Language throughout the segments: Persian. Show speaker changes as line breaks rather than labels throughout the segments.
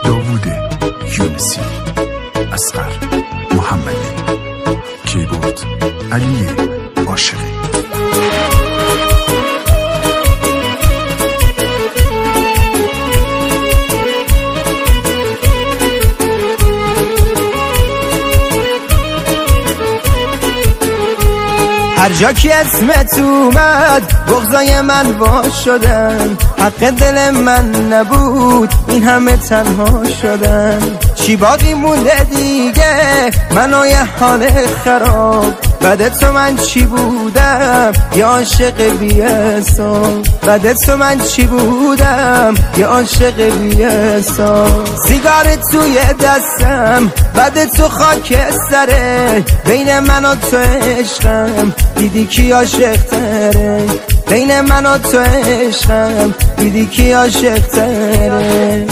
داوود یونسی، اصغر محمدی، کیبورد علی عاشقی.
هر جا که اسمت اومد بغضای من واش شدن، حق دل من نبود این همه تنها شدن. چی باقی مونده دیگه من و یه حال خراب، بعد تو من چی بودم یه عاشق بی‌حساب. بعد تو من چی بودم یه عاشق بی‌حساب. سیگار توی دستم بعد تو خاک سره، بین من و تو عشقم دیدی کی عاشق تره. بین من و تو عشقم دیدی کی عاشق تره.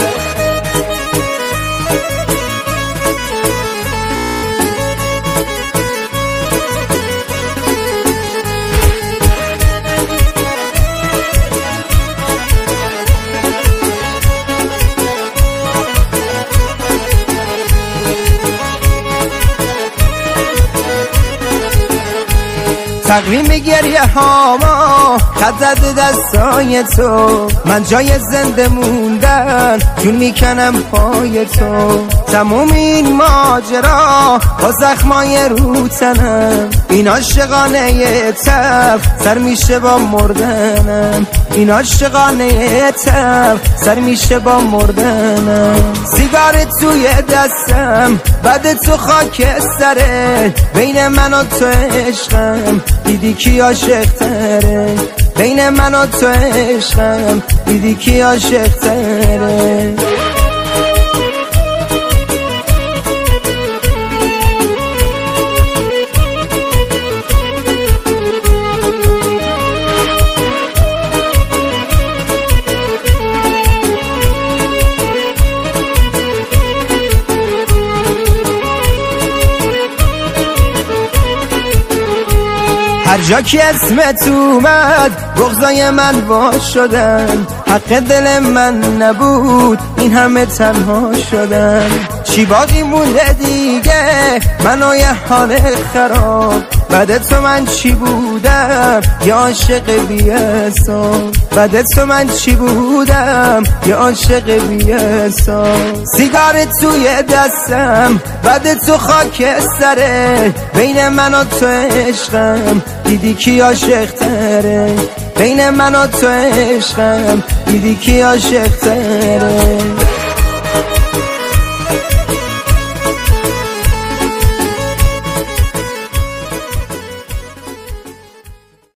تقویم گریه هاما خط زده دستای تو، من جای زنده موندن جون میکنم پای تو. تموم این ماجرا با زخمای رو تنم، این عاشقانه تب سر میشه با مردنم. این عاشقانه تب سر میشه با مردنم. سیگار توی دستم بعد تو خاک سره، بین من و تو عشقم دیدی کی عاشق تره. بین من و تو عشقم دیدی کی عاشق تره. هر جا که اسمت اومد بغضای من واش شدن، حق دل من نبود این همه تنها شدن. چی باقی مونده دیگه من و یه حال خراب، بعد تو من چی بودم یه عاشق بی‌حساب. بعد تو من چی بودم یه عاشق بی‌حساب. سیگار توی دستم بعد تو خاک سره، بین من و تو عشقم دیدی کی عاشق تره. بین من و تو عشقم دیدی کی عاشق تره.